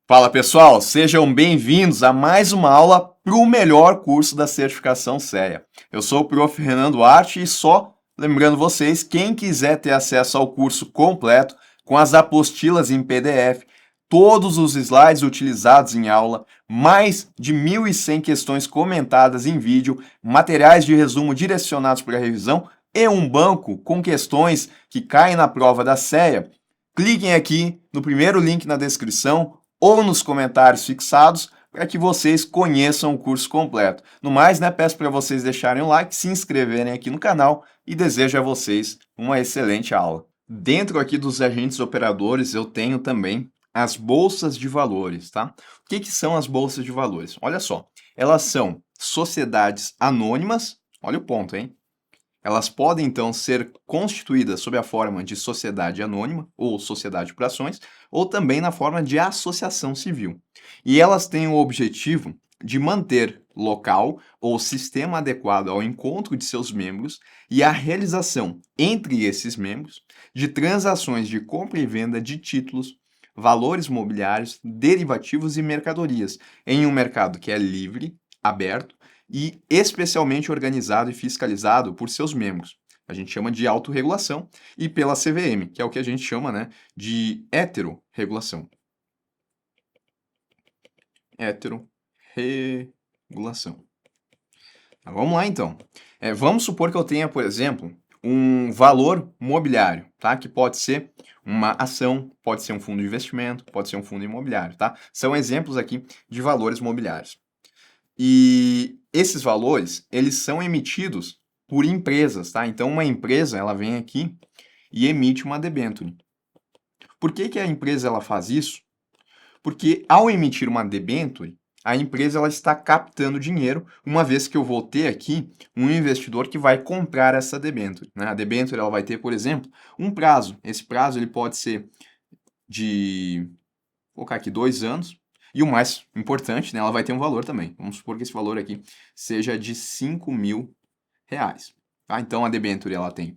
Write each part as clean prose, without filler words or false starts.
Fala pessoal, sejam bem-vindos a mais uma aula para o melhor curso da certificação CEA. Eu sou o Prof. Renan Duarte e só lembrando vocês, quem quiser ter acesso ao curso completo, com as apostilas em PDF, todos os slides utilizados em aula, mais de 1.100 questões comentadas em vídeo, materiais de resumo direcionados para a revisão e um banco com questões que caem na prova da CEA, cliquem aqui no primeiro link na descrição ou nos comentários fixados para que vocês conheçam o curso completo. No mais, peço para vocês deixarem o like, se inscreverem aqui no canal e desejo a vocês uma excelente aula. Dentro aqui dos agentes operadores, eu tenho também as bolsas de valores, tá? O que são as bolsas de valores? Olha só, elas são sociedades anônimas, olha o ponto, hein? Elas podem, então, ser constituídas sob a forma de sociedade anônima ou sociedade por ações, ou também na forma de associação civil. E elas têm o objetivo de manter local ou sistema adequado ao encontro de seus membros e a realização entre esses membros de transações de compra e venda de títulos, valores mobiliários, derivativos e mercadorias em um mercado que é livre, aberto e especialmente organizado e fiscalizado por seus membros. A gente chama de autorregulação e pela CVM, que é o que a gente chama, de heterorregulação. Heterorregulação. Tá, vamos lá então. Vamos supor que eu tenha, por exemplo, um valor mobiliário, tá? Que pode ser uma ação, pode ser um fundo de investimento, pode ser um fundo imobiliário, tá? São exemplos aqui de valores mobiliários. E esses valores, eles são emitidos por empresas, tá? Então, uma empresa, ela vem aqui e emite uma debênture. Por que a empresa ela faz isso? Porque ao emitir uma debênture, a empresa ela está captando dinheiro, uma vez que eu vou ter aqui um investidor que vai comprar essa debênture, né? A debênture ela vai ter, por exemplo, um prazo. Esse prazo ele pode ser de, vou colocar aqui, 2 anos. E o mais importante, ela vai ter um valor também. Vamos supor que esse valor aqui seja de R$ 5.000. Tá? Então, a debênture ela tem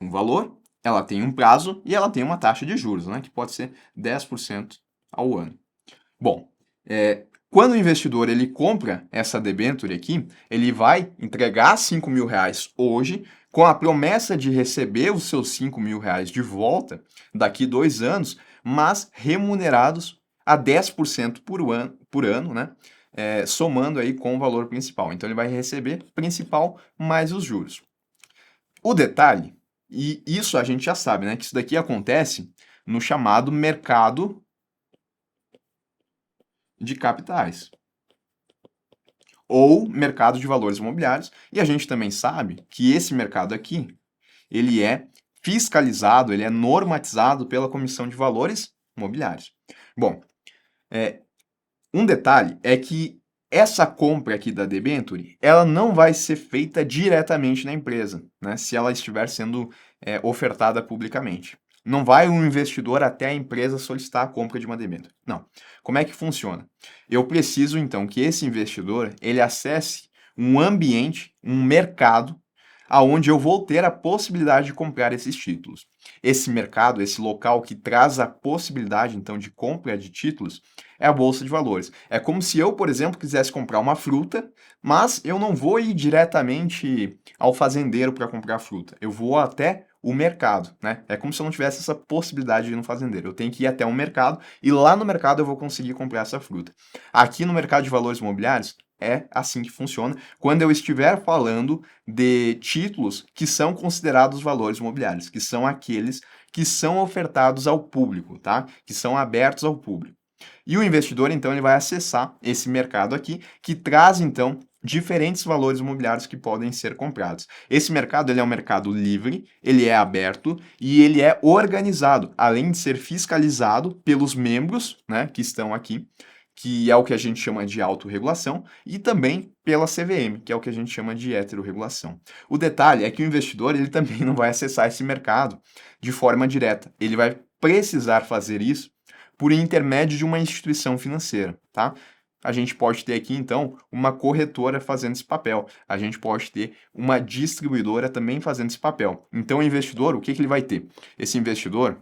um valor, ela tem um prazo e ela tem uma taxa de juros, que pode ser 10% ao ano. Bom, quando o investidor ele compra essa debênture aqui, ele vai entregar R$ 5.000 hoje, com a promessa de receber os seus R$ 5.000 de volta daqui 2 anos, mas remunerados a 10% por ano, somando aí com o valor principal. Então ele vai receber principal mais os juros. O detalhe, e isso a gente já sabe, que isso daqui acontece no chamado mercado de capitais ou mercado de valores imobiliários, e a gente também sabe que esse mercado aqui, ele é fiscalizado, ele é normatizado pela Comissão de Valores Imobiliários. Bom, um detalhe é que essa compra aqui da debênture, ela não vai ser feita diretamente na empresa, se ela estiver sendo ofertada publicamente. Não vai um investidor até a empresa solicitar a compra de uma debênture. Não. Como é que funciona? Eu preciso, então, que esse investidor, ele acesse um ambiente, um mercado, aonde eu vou ter a possibilidade de comprar esses títulos. Esse mercado, esse local que traz a possibilidade, então, de compra de títulos, é a bolsa de valores. É como se eu, por exemplo, quisesse comprar uma fruta, mas eu não vou ir diretamente ao fazendeiro para comprar fruta. Eu vou até o mercado, É como se eu não tivesse essa possibilidade de ir no fazendeiro. Eu tenho que ir até um mercado e lá no mercado eu vou conseguir comprar essa fruta. Aqui no mercado de valores imobiliários, é assim que funciona quando eu estiver falando de títulos que são considerados valores imobiliários, que são aqueles que são ofertados ao público, tá? Que são abertos ao público. E o investidor, então, ele vai acessar esse mercado aqui, que traz, então, diferentes valores imobiliários que podem ser comprados. Esse mercado, ele é um mercado livre, ele é aberto e ele é organizado, além de ser fiscalizado pelos membros, que estão aqui, que é o que a gente chama de autorregulação, e também pela CVM, que é o que a gente chama de heterorregulação. O detalhe é que o investidor ele também não vai acessar esse mercado de forma direta. Ele vai precisar fazer isso por intermédio de uma instituição financeira, tá? A gente pode ter aqui, então, uma corretora fazendo esse papel. A gente pode ter uma distribuidora também fazendo esse papel. Então, o investidor, o que ele vai ter? Esse investidor,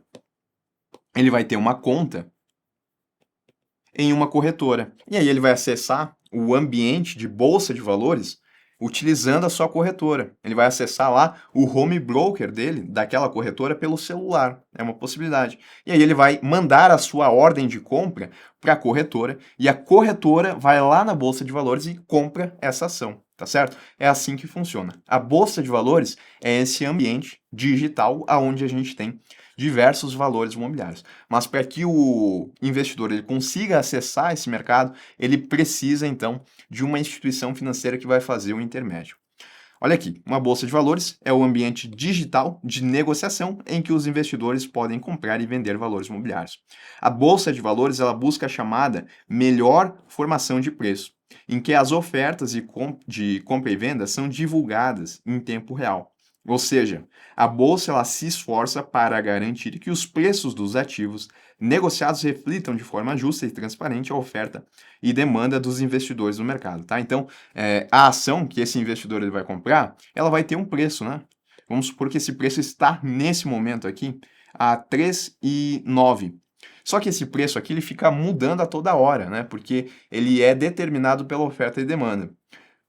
ele vai ter uma conta em uma corretora. E aí ele vai acessar o ambiente de bolsa de valores utilizando a sua corretora. Ele vai acessar lá o home broker dele, daquela corretora, pelo celular. É uma possibilidade. E aí ele vai mandar a sua ordem de compra para a corretora e a corretora vai lá na bolsa de valores e compra essa ação. Tá certo? É assim que funciona. A bolsa de valores é esse ambiente digital aonde a gente tem diversos valores imobiliários. Mas para que o investidor ele consiga acessar esse mercado, ele precisa então de uma instituição financeira que vai fazer o intermédio. Olha aqui, uma bolsa de valores é o ambiente digital de negociação em que os investidores podem comprar e vender valores imobiliários. A bolsa de valores ela busca a chamada melhor formação de preço, em que as ofertas de compra e venda são divulgadas em tempo real. Ou seja, a bolsa ela se esforça para garantir que os preços dos ativos negociados reflitam de forma justa e transparente a oferta e demanda dos investidores no mercado, tá? Então, a ação que esse investidor ele vai comprar, ela vai ter um preço, né? Vamos supor que esse preço está nesse momento aqui a 3,09. Só que esse preço aqui ele fica mudando a toda hora, né? Porque ele é determinado pela oferta e demanda.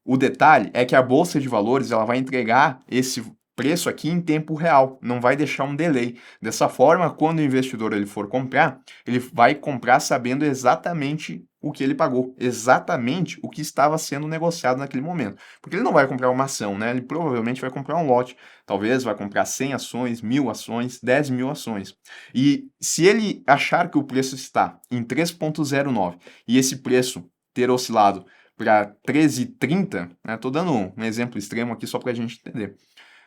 O detalhe é que a bolsa de valores ela vai entregar esse preço aqui em tempo real, não vai deixar um delay. Dessa forma, quando o investidor ele for comprar, ele vai comprar sabendo exatamente o que ele pagou, exatamente o que estava sendo negociado naquele momento. Porque ele não vai comprar uma ação, né? Ele provavelmente vai comprar um lote. Talvez vai comprar 100 ações, 1.000 ações, 10.000 ações. E se ele achar que o preço está em 3,09 e esse preço ter oscilado para 13,30, né? Tô dando um exemplo extremo aqui só para a gente entender.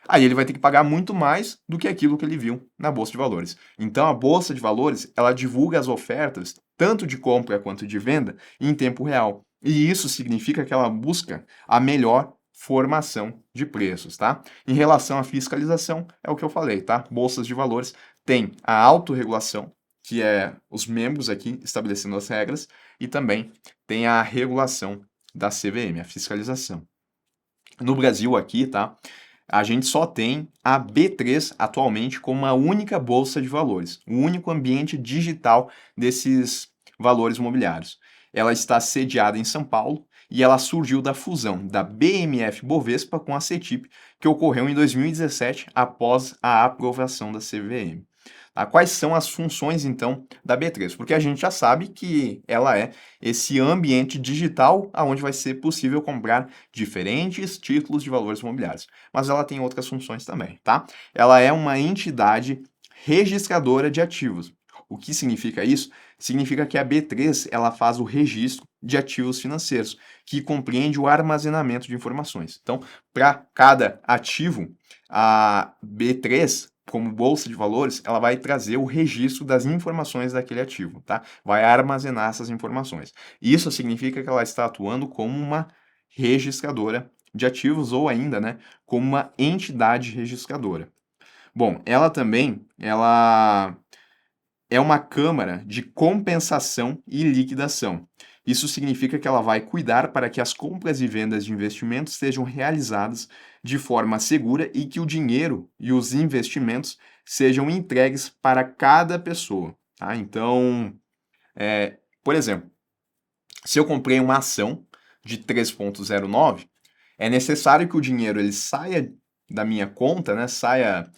Aí ele vai ter que pagar muito mais do que aquilo que ele viu na bolsa de valores. Então a bolsa de valores, ela divulga as ofertas, tanto de compra quanto de venda, em tempo real. E isso significa que ela busca a melhor formação de preços, tá? Em relação à fiscalização, é o que eu falei, tá? Bolsas de valores têm a autorregulação, que é os membros aqui estabelecendo as regras, e também tem a regulação da CVM, a fiscalização. No Brasil aqui, tá? A gente só tem a B3 atualmente como uma única bolsa de valores, o único ambiente digital desses valores imobiliários. Ela está sediada em São Paulo e ela surgiu da fusão da BMF Bovespa com a CETIP, que ocorreu em 2017 após a aprovação da CVM. Tá? Quais são as funções, então, da B3? Porque a gente já sabe que ela é esse ambiente digital onde vai ser possível comprar diferentes títulos de valores imobiliários. Mas ela tem outras funções também, tá? Ela é uma entidade registradora de ativos. O que significa isso? Significa que a B3 ela faz o registro de ativos financeiros, que compreende o armazenamento de informações. Então, para cada ativo, a B3 como bolsa de valores, ela vai trazer o registro das informações daquele ativo, tá? Vai armazenar essas informações. Isso significa que ela está atuando como uma registradora de ativos ou ainda, né, como uma entidade registradora. Bom, ela é uma câmara de compensação e liquidação. Isso significa que ela vai cuidar para que as compras e vendas de investimentos sejam realizadas de forma segura e que o dinheiro e os investimentos sejam entregues para cada pessoa. Tá? Então, por exemplo, se eu comprei uma ação de 3,09, é necessário que o dinheiro ele saia da minha conta, né, saia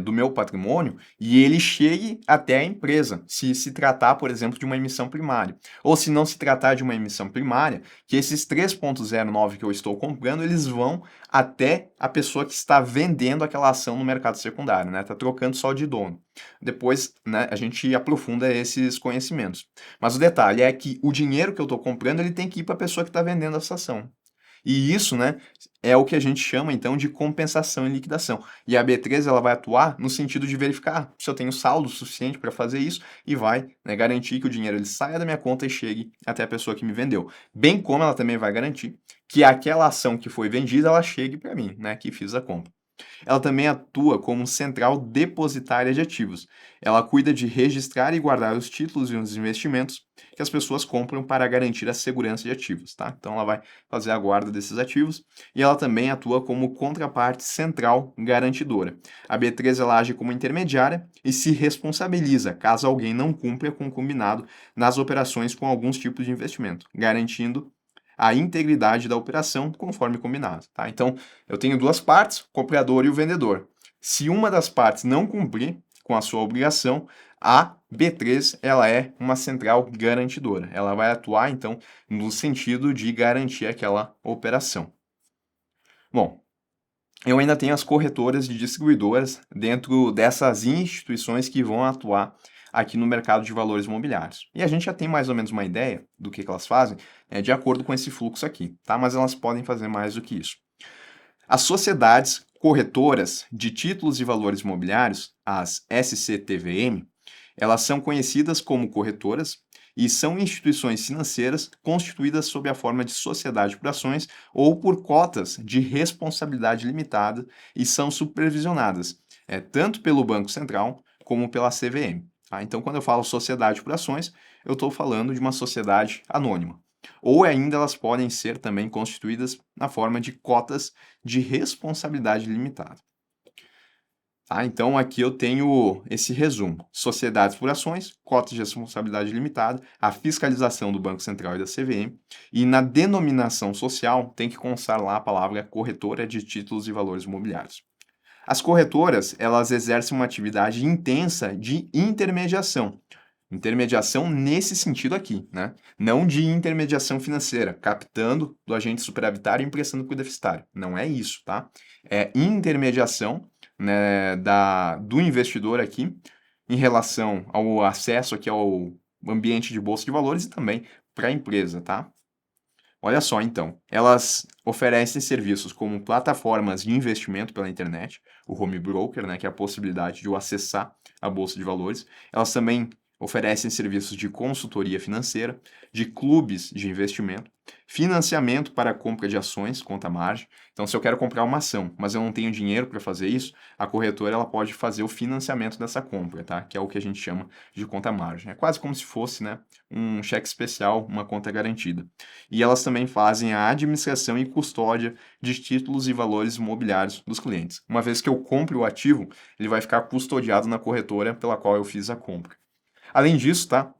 do meu patrimônio e ele chegue até a empresa, se tratar, por exemplo, de uma emissão primária. Ou se não se tratar de uma emissão primária, que esses 3,09 que eu estou comprando, eles vão até a pessoa que está vendendo aquela ação no mercado secundário, né, está trocando só de dono. Depois, né, a gente aprofunda esses conhecimentos. Mas o detalhe é que o dinheiro que eu estou comprando, ele tem que ir para a pessoa que está vendendo essa ação. E isso, né, é o que a gente chama então de compensação e liquidação. E a B3 ela vai atuar no sentido de verificar se eu tenho saldo suficiente para fazer isso e vai, né, garantir que o dinheiro ele saia da minha conta e chegue até a pessoa que me vendeu. Bem como ela também vai garantir que aquela ação que foi vendida ela chegue para mim, né, que fiz a compra. Ela também atua como central depositária de ativos. Ela cuida de registrar e guardar os títulos e os investimentos que as pessoas compram para garantir a segurança de ativos, tá? Então ela vai fazer a guarda desses ativos e ela também atua como contraparte central garantidora. A B3 ela age como intermediária e se responsabiliza caso alguém não cumpra com o combinado nas operações com alguns tipos de investimento, garantindo a integridade da operação conforme combinado, tá? Então, eu tenho duas partes, o comprador e o vendedor. Se uma das partes não cumprir com a sua obrigação, a B3 ela é uma central garantidora. Ela vai atuar, então, no sentido de garantir aquela operação. Bom, eu ainda tenho as corretoras e distribuidoras dentro dessas instituições que vão atuar aqui no mercado de valores imobiliários. E a gente já tem mais ou menos uma ideia do que elas fazem, de acordo com esse fluxo aqui, tá? Mas elas podem fazer mais do que isso. As sociedades corretoras de títulos e valores imobiliários, as SCTVM, elas são conhecidas como corretoras e são instituições financeiras constituídas sob a forma de sociedade por ações ou por cotas de responsabilidade limitada e são supervisionadas tanto pelo Banco Central como pela CVM. Tá? Então, quando eu falo sociedade por ações, eu estou falando de uma sociedade anônima. Ou ainda elas podem ser também constituídas na forma de cotas de responsabilidade limitada. Tá? Então, aqui eu tenho esse resumo: sociedades por ações, cotas de responsabilidade limitada, a fiscalização do Banco Central e da CVM, e na denominação social tem que constar lá a palavra corretora de títulos e valores imobiliários. As corretoras, elas exercem uma atividade intensa de intermediação. Intermediação nesse sentido aqui, né? Não de intermediação financeira, captando do agente superavitário e emprestando para o deficitário. Não é isso, tá? É intermediação, né, do investidor aqui em relação ao acesso aqui ao ambiente de bolsa de valores e também para a empresa, tá? Olha só, então, elas oferecem serviços como plataformas de investimento pela internet, o home broker, né, que é a possibilidade de eu acessar a bolsa de valores. Elas também oferecem serviços de consultoria financeira, de clubes de investimento, financiamento para a compra de ações, conta margem. Então, se eu quero comprar uma ação, mas eu não tenho dinheiro para fazer isso, a corretora ela pode fazer o financiamento dessa compra, tá? Que é o que a gente chama de conta margem. É quase como se fosse, né, um cheque especial, uma conta garantida. E elas também fazem a administração e custódia de títulos e valores imobiliários dos clientes. Uma vez que eu compre o ativo, ele vai ficar custodiado na corretora pela qual eu fiz a compra. Além disso, tá?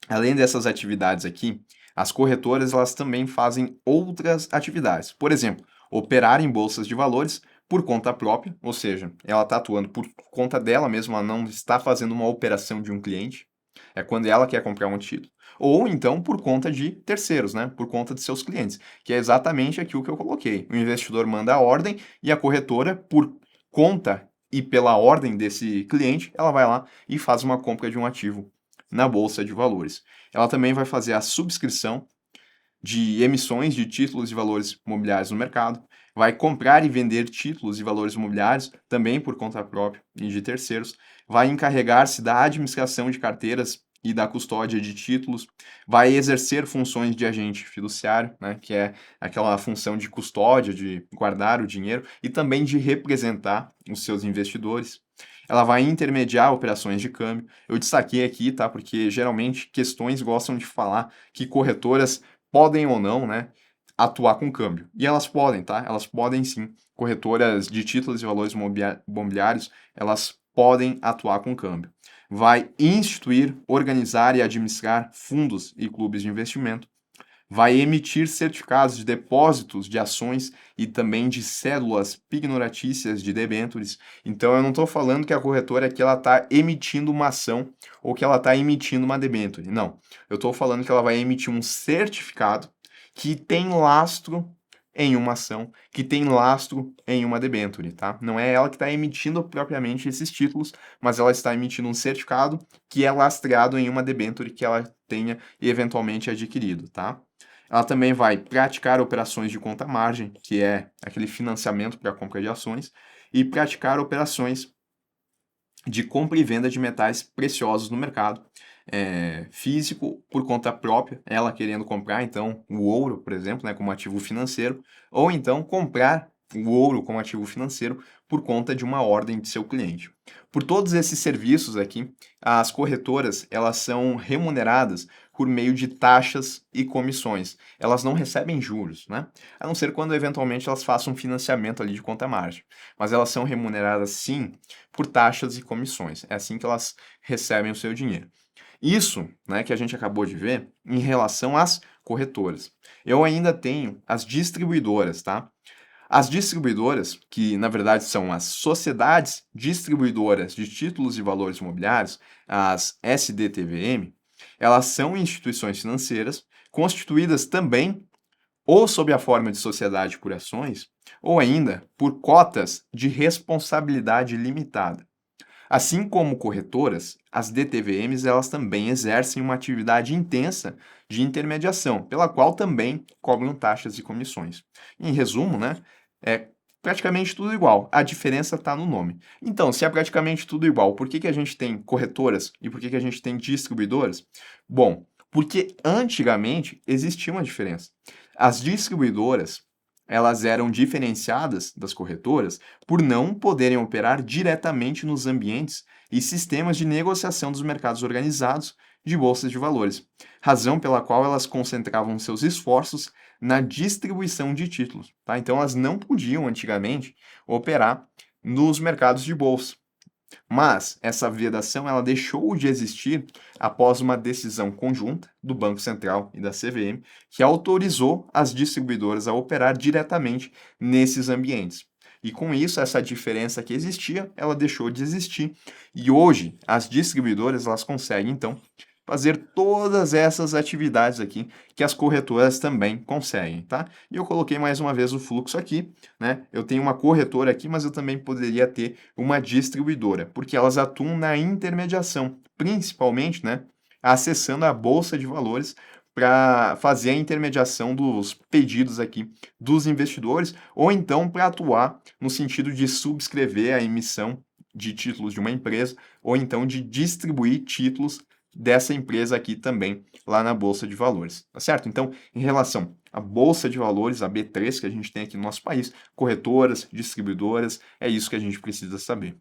Além dessas atividades aqui, as corretoras elas também fazem outras atividades. Por exemplo, operar em bolsas de valores por conta própria, ou seja, ela está atuando por conta dela mesma, ela não está fazendo uma operação de um cliente. É quando ela quer comprar um título. Ou então por conta de terceiros, né? Por conta de seus clientes, que é exatamente aquilo que eu coloquei. O investidor manda a ordem e a corretora, por conta e pela ordem desse cliente, ela vai lá e faz uma compra de um ativo na bolsa de valores. Ela também vai fazer a subscrição de emissões de títulos e valores imobiliários no mercado, vai comprar e vender títulos e valores imobiliários também por conta própria e de terceiros, vai encarregar-se da administração de carteiras e da custódia de títulos, vai exercer funções de agente fiduciário, né, que é aquela função de custódia, de guardar o dinheiro e também de representar os seus investidores. Ela vai intermediar operações de câmbio. Eu destaquei aqui, tá? Porque geralmente questões gostam de falar que corretoras podem ou não, né, atuar com câmbio. E elas podem, tá? Elas podem sim. Corretoras de títulos e valores imobiliários, elas podem atuar com câmbio. Vai instituir, organizar e administrar fundos e clubes de investimento. Vai emitir certificados de depósitos de ações e também de cédulas pignoratícias de debêntures. Então, eu não estou falando que a corretora aqui ela está emitindo uma ação ou que ela está emitindo uma debênture. Não. Eu estou falando que ela vai emitir um certificado que tem lastro em uma ação, que tem lastro em uma debênture, tá? Não é ela que está emitindo propriamente esses títulos, mas ela está emitindo um certificado que é lastreado em uma debênture que ela tenha eventualmente adquirido, tá? Ela também vai praticar operações de conta margem, que é aquele financiamento para a compra de ações, e praticar operações de compra e venda de metais preciosos no mercado físico por conta própria, ela querendo comprar então o ouro, por exemplo, né, como ativo financeiro, ou então comprar o ouro como ativo financeiro por conta de uma ordem de seu cliente. Por todos esses serviços aqui, as corretoras, elas são remuneradas por meio de taxas e comissões. Elas não recebem juros, né? A não ser quando eventualmente elas façam um financiamento ali de conta margem. Mas elas são remuneradas sim por taxas e comissões. É assim que elas recebem o seu dinheiro. Isso, né, que a gente acabou de ver em relação às corretoras. Eu ainda tenho as distribuidoras, tá? As distribuidoras, que na verdade são as sociedades distribuidoras de títulos e valores imobiliários, as SDTVM, elas são instituições financeiras constituídas também ou sob a forma de sociedade por ações, ou ainda por cotas de responsabilidade limitada. Assim como corretoras, as DTVMs elas também exercem uma atividade intensa de intermediação, pela qual também cobram taxas e comissões. Em resumo, né, é praticamente tudo igual. A diferença está no nome. Então, se é praticamente tudo igual, por que que a gente tem corretoras e por que que a gente tem distribuidoras? Bom, porque antigamente existia uma diferença. As distribuidoras elas eram diferenciadas das corretoras por não poderem operar diretamente nos ambientes e sistemas de negociação dos mercados organizados de bolsas de valores, razão pela qual elas concentravam seus esforços na distribuição de títulos, tá? Então elas não podiam antigamente operar nos mercados de bolsa. Mas essa vedação ela deixou de existir após uma decisão conjunta do Banco Central e da CVM, que autorizou as distribuidoras a operar diretamente nesses ambientes. E com isso, essa diferença que existia, ela deixou de existir. E hoje, as distribuidoras elas conseguem, então, fazer todas essas atividades aqui que as corretoras também conseguem, tá? E eu coloquei mais uma vez o fluxo aqui, né? Eu tenho uma corretora aqui, mas eu também poderia ter uma distribuidora, porque elas atuam na intermediação, principalmente, né, acessando a bolsa de valores para fazer a intermediação dos pedidos aqui dos investidores, ou então para atuar no sentido de subscrever a emissão de títulos de uma empresa, ou então de distribuir títulos dessa empresa aqui também lá na Bolsa de Valores, tá certo? Então, em relação à Bolsa de Valores, a B3 que a gente tem aqui no nosso país, corretoras, distribuidoras, é isso que a gente precisa saber.